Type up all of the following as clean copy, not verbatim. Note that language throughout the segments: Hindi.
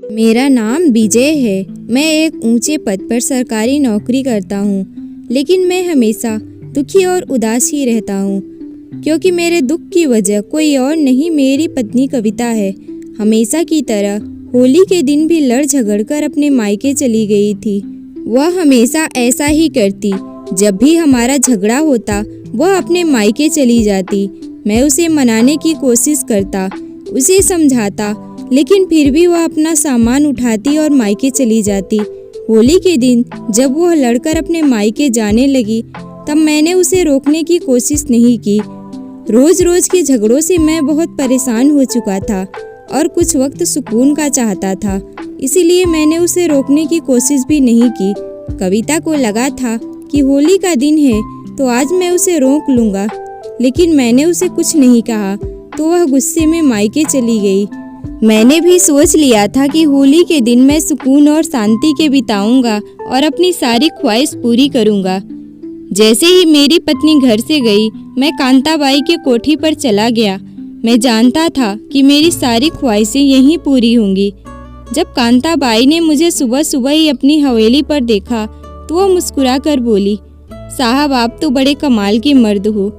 मेरा नाम विजय है। मैं एक ऊंचे पद पर सरकारी नौकरी करता हूँ, लेकिन मैं हमेशा दुखी और उदास ही रहता हूँ, क्योंकि मेरे दुख की वजह कोई और नहीं, मेरी पत्नी कविता है। हमेशा की तरह होली के दिन भी लड़ झगड़ कर अपने मायके चली गई थी। वह हमेशा ऐसा ही करती। जब भी हमारा झगड़ा होता, वह अपने मायके चली जाती। मैं उसे मनाने की कोशिश करता, उसे समझाता, लेकिन फिर भी वह अपना सामान उठाती और मायके चली जाती। होली के दिन जब वह लड़कर अपने मायके जाने लगी, तब मैंने उसे रोकने की कोशिश नहीं की। रोज रोज के झगड़ों से मैं बहुत परेशान हो चुका था और कुछ वक्त सुकून का चाहता था, इसीलिए मैंने उसे रोकने की कोशिश भी नहीं की। कविता को लगा था कि होली का दिन है तो आज मैं उसे रोक लूँगा, लेकिन मैंने उसे कुछ नहीं कहा तो वह गुस्से में मायके चली गई। मैंने भी सोच लिया था कि होली के दिन मैं सुकून और शांति के बिताऊंगा और अपनी सारी ख्वाहिश पूरी करूंगा। जैसे ही मेरी पत्नी घर से गई, मैं कांताबाई के कोठी पर चला गया। मैं जानता था कि मेरी सारी ख्वाहिशें यहीं पूरी होंगी। जब कांताबाई ने मुझे सुबह सुबह ही अपनी हवेली पर देखा तो वह मुस्कुरा कर बोली, साहब आप तो बड़े कमाल के मर्द हो।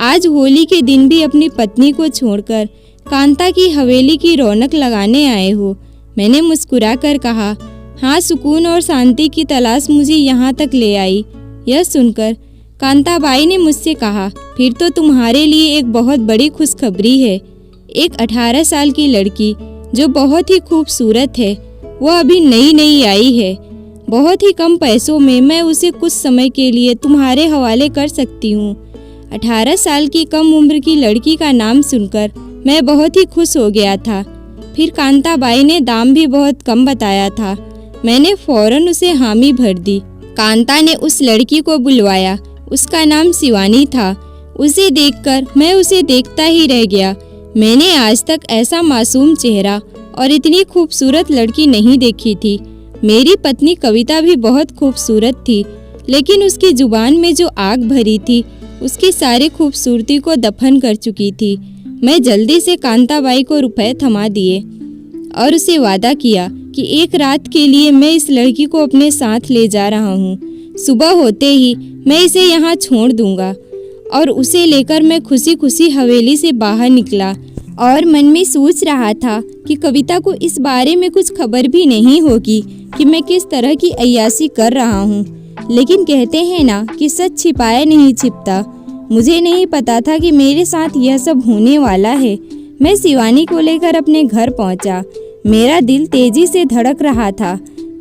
आज होली के दिन भी अपनी पत्नी को छोड़कर कांता की हवेली की रौनक लगाने आए हो। मैंने मुस्कुरा कर कहा, हाँ, सुकून और शांति की तलाश मुझे यहाँ तक ले आई। यह सुनकर कांताबाई ने मुझसे कहा, फिर तो तुम्हारे लिए एक बहुत बड़ी खुशखबरी है। एक 18 साल की लड़की जो बहुत ही खूबसूरत है, वह अभी नई नई आई है। बहुत ही कम पैसों में मैं उसे कुछ समय के लिए तुम्हारे हवाले कर सकती हूँ। 18 साल की कम उम्र की लड़की का नाम सुनकर मैं बहुत ही खुश हो गया था। फिर कांताबाई ने दाम भी बहुत कम बताया था। मैंने फौरन उसे हामी भर दी। कांता ने उस लड़की को बुलवाया। उसका नाम शिवानी था। उसे देखकर मैं उसे देखता ही रह गया। मैंने आज तक ऐसा मासूम चेहरा और इतनी खूबसूरत लड़की नहीं देखी थी। मेरी पत्नी कविता भी बहुत खूबसूरत थी, लेकिन उसकी जुबान में जो आग भरी थी, उसकी सारी खूबसूरती को दफन कर चुकी थी। मैं जल्दी से कांताबाई को रुपए थमा दिए और उसे वादा किया कि एक रात के लिए मैं इस लड़की को अपने साथ ले जा रहा हूँ। सुबह होते ही मैं इसे यहाँ छोड़ दूंगा। और उसे लेकर मैं खुशी खुशी हवेली से बाहर निकला और मन में सोच रहा था कि कविता को इस बारे में कुछ खबर भी नहीं होगी कि मैं किस तरह की अय्याशी कर रहा हूँ। लेकिन कहते हैं ना कि सच छिपाया नहीं छिपता। मुझे नहीं पता था कि मेरे साथ यह सब होने वाला है। मैं शिवानी को लेकर अपने घर पहुंचा। मेरा दिल तेजी से धड़क रहा था,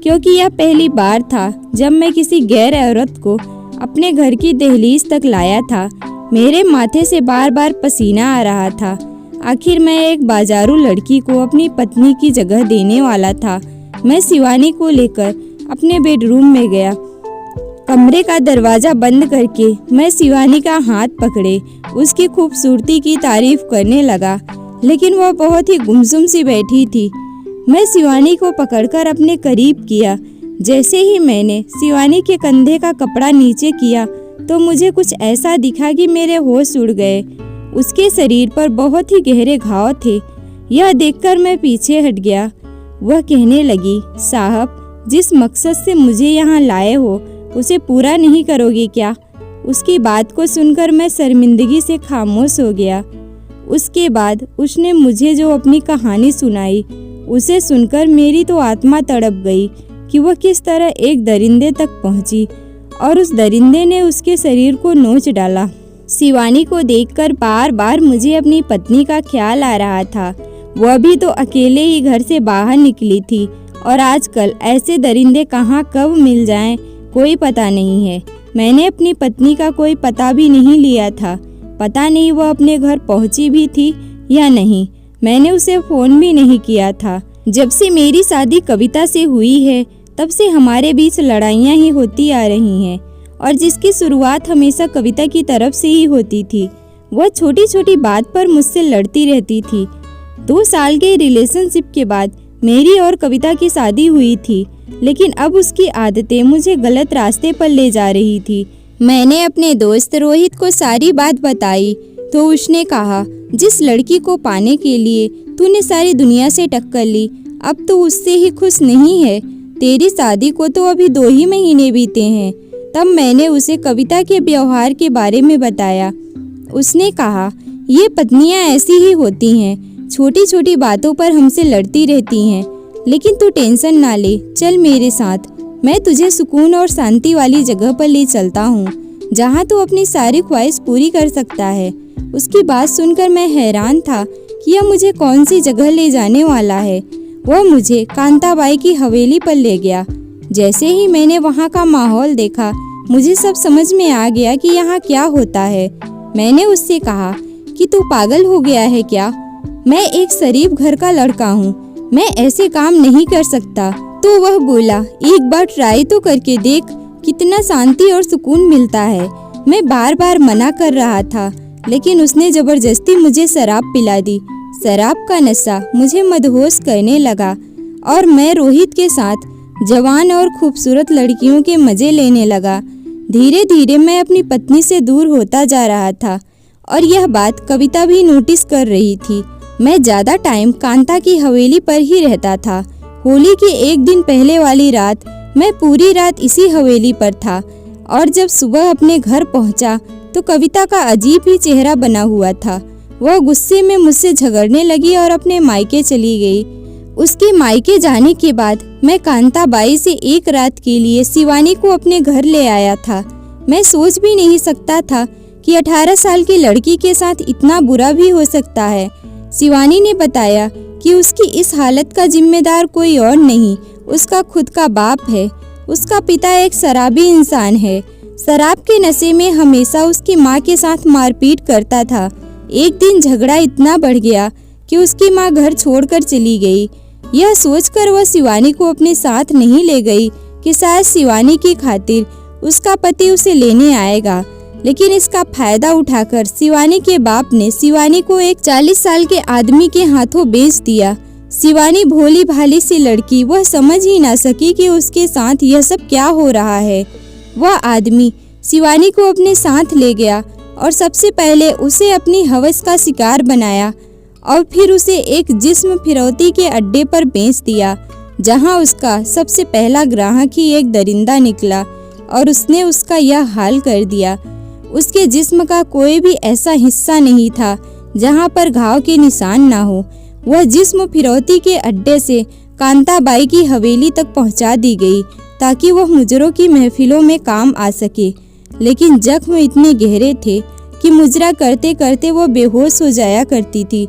क्योंकि यह पहली बार था जब मैं किसी गैर औरत को अपने घर की दहलीज तक लाया था। मेरे माथे से बार बार पसीना आ रहा था। आखिर मैं एक बाजारू लड़की को अपनी पत्नी की जगह देने वाला था। मैं शिवानी को लेकर अपने बेडरूम में गया। कमरे का दरवाजा बंद करके मैं शिवानी का हाथ पकड़े उसकी खूबसूरती की तारीफ करने लगा, लेकिन वह बहुत ही गुमसुम सी बैठी थी। मैं शिवानी को पकड़कर अपने करीब किया। जैसे ही मैंने शिवानी के कंधे का कपड़ा नीचे किया तो मुझे कुछ ऐसा दिखा कि मेरे होश उड़ गए। उसके शरीर पर बहुत ही गहरे घाव थे। यह देखकर मैं पीछे हट गया। वह कहने लगी, साहब, जिस मकसद से मुझे यहाँ लाए हो उसे पूरा नहीं करोगे क्या? उसकी बात को सुनकर मैं शर्मिंदगी से खामोश हो गया। उसके बाद उसने मुझे जो अपनी कहानी सुनाई, उसे सुनकर मेरी तो आत्मा तड़प गई कि वह किस तरह एक दरिंदे तक पहुंची और उस दरिंदे ने उसके शरीर को नोच डाला। शिवानी को देखकर बार बार मुझे अपनी पत्नी का ख्याल आ रहा था। वह भी तो अकेले ही घर से बाहर निकली थी और आजकल ऐसे दरिंदे कहाँ कब मिल जाएं, कोई पता नहीं है। मैंने अपनी पत्नी का कोई पता भी नहीं लिया था। पता नहीं वह अपने घर पहुंची भी थी या नहीं। मैंने उसे फ़ोन भी नहीं किया था। जब से मेरी शादी कविता से हुई है, तब से हमारे बीच लड़ाइयाँ ही होती आ रही हैं, और जिसकी शुरुआत हमेशा कविता की तरफ से ही होती थी। वह छोटी छोटी बात पर मुझसे लड़ती रहती थी। 2 साल के रिलेशनशिप के बाद मेरी और कविता की शादी हुई थी, लेकिन अब उसकी आदतें मुझे गलत रास्ते पर ले जा रही थी। मैंने अपने दोस्त रोहित को सारी बात बताई तो उसने कहा, जिस लड़की को पाने के लिए तूने सारी दुनिया से टक्कर ली, अब तो उससे ही खुश नहीं है। तेरी शादी को तो अभी 2 ही महीने बीते हैं। तब मैंने उसे कविता के व्यवहार के बारे में बताया। उसने कहा, ये पत्नियां ऐसी ही होती हैं, छोटी छोटी बातों पर हमसे लड़ती रहती हैं। लेकिन तू टेंशन ना ले, चल मेरे साथ, मैं तुझे सुकून और शांति वाली जगह पर ले चलता हूँ, जहाँ तू अपनी सारी ख्वाहिश पूरी कर सकता है। उसकी बात सुनकर मैं हैरान था कि यह मुझे कौन सी जगह ले जाने वाला है। वह मुझे कांताबाई की हवेली पर ले गया। जैसे ही मैंने वहाँ का माहौल देखा, मुझे सब समझ में आ गया कि यहाँ क्या होता है। मैंने उससे कहा कि तू पागल हो गया है क्या? मैं एक शरीफ घर का लड़का हूँ, मैं ऐसे काम नहीं कर सकता। तो वह बोला, एक बार ट्राई तो करके देख, कितना शांति और सुकून मिलता है। मैं बार बार मना कर रहा था, लेकिन उसने जबरदस्ती मुझे शराब पिला दी। शराब का नशा मुझे मदहोश करने लगा और मैं रोहित के साथ जवान और खूबसूरत लड़कियों के मजे लेने लगा। धीरे धीरे मैं अपनी पत्नी से दूर होता जा रहा था और यह बात कविता भी नोटिस कर रही थी। मैं ज़्यादा टाइम कांता की हवेली पर ही रहता था। होली के एक दिन पहले वाली रात मैं पूरी रात इसी हवेली पर था और जब सुबह अपने घर पहुंचा तो कविता का अजीब ही चेहरा बना हुआ था। वह गुस्से में मुझसे झगड़ने लगी और अपने मायके चली गई। उसके मायके जाने के बाद मैं कांताबाई से एक रात के लिए शिवानी को अपने घर ले आया था। मैं सोच भी नहीं सकता था कि 18 साल की लड़की के साथ इतना बुरा भी हो सकता है। शिवानी ने बताया कि उसकी इस हालत का जिम्मेदार कोई और नहीं, उसका खुद का बाप है। उसका पिता एक शराबी इंसान है। शराब के नशे में हमेशा उसकी माँ के साथ मारपीट करता था। एक दिन झगड़ा इतना बढ़ गया कि उसकी माँ घर छोड़कर चली गई। यह सोचकर वह शिवानी को अपने साथ नहीं ले गई कि शायद शिवानी की खातिर उसका पति उसे लेने आएगा, लेकिन इसका फायदा उठाकर शिवानी के बाप ने शिवानी को एक 40 साल के आदमी के हाथों बेच दिया। शिवानी भोली भाली सी लड़की, वह समझ ही ना सकी कि उसके साथ यह सब क्या हो रहा है। वह आदमी शिवानी को अपने साथ ले गया और सबसे पहले उसे अपनी हवस का शिकार बनाया और फिर उसे एक जिस्म फिरौती के अड्डे पर बेच दिया, जहां उसका सबसे पहला ग्राहक ही एक दरिंदा निकला और उसने उसका यह हाल कर दिया। उसके जिस्म का कोई भी ऐसा हिस्सा नहीं था जहां पर घाव के निशान ना हो। वह जिस्म फिरौती के अड्डे से कांताबाई की हवेली तक पहुंचा दी गई ताकि वह मुजरों की महफिलों में काम आ सके। लेकिन जख्म इतने गहरे थे कि मुजरा करते करते वह बेहोश हो जाया करती थी।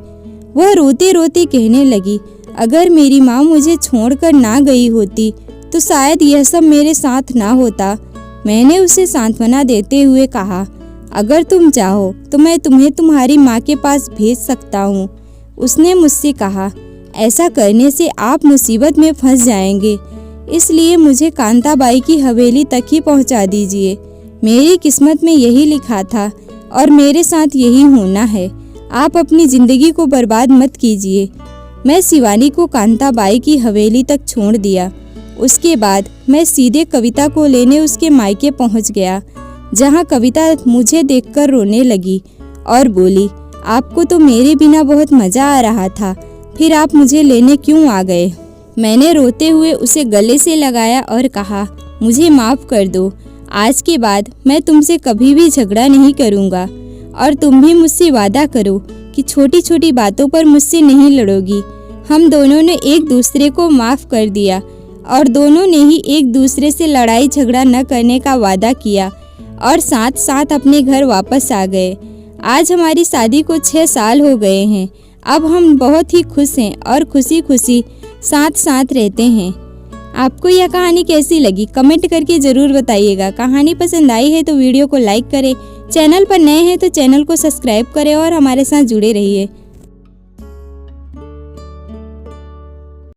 वह रोते रोते कहने लगी, अगर मेरी माँ मुझे छोड़कर ना गई होती तो शायद यह सब मेरे साथ ना होता। मैंने उसे सांत्वना देते हुए कहा, अगर तुम चाहो तो मैं तुम्हें तुम्हारी माँ के पास भेज सकता हूँ। उसने मुझसे कहा, ऐसा करने से आप मुसीबत में फंस जाएंगे, इसलिए मुझे कांताबाई की हवेली तक ही पहुँचा दीजिए। मेरी किस्मत में यही लिखा था और मेरे साथ यही होना है। आप अपनी ज़िंदगी को बर्बाद मत कीजिए। मैं शिवानी को कांताबाई की हवेली तक छोड़ दिया। उसके बाद मैं सीधे कविता को लेने उसके मायके पहुंच गया, जहां कविता मुझे देखकर रोने लगी और बोली, आपको तो मेरे बिना बहुत मज़ा आ रहा था, फिर आप मुझे लेने क्यों आ गए? मैंने रोते हुए उसे गले से लगाया और कहा, मुझे माफ़ कर दो। आज के बाद मैं तुमसे कभी भी झगड़ा नहीं करूँगा और तुम भी मुझसे वादा करो कि छोटी छोटी बातों पर मुझसे नहीं लड़ोगी। हम दोनों ने एक दूसरे को माफ़ कर दिया और दोनों ने ही एक दूसरे से लड़ाई झगड़ा न करने का वादा किया और साथ साथ अपने घर वापस आ गए। आज हमारी शादी को 6 साल हो गए हैं। अब हम बहुत ही खुश हैं और खुशी खुशी साथ साथ रहते हैं। आपको यह कहानी कैसी लगी कमेंट करके ज़रूर बताइएगा। कहानी पसंद आई है तो वीडियो को लाइक करें, चैनल पर नए हैं तो चैनल को सब्सक्राइब करें और हमारे साथ जुड़े रहिए।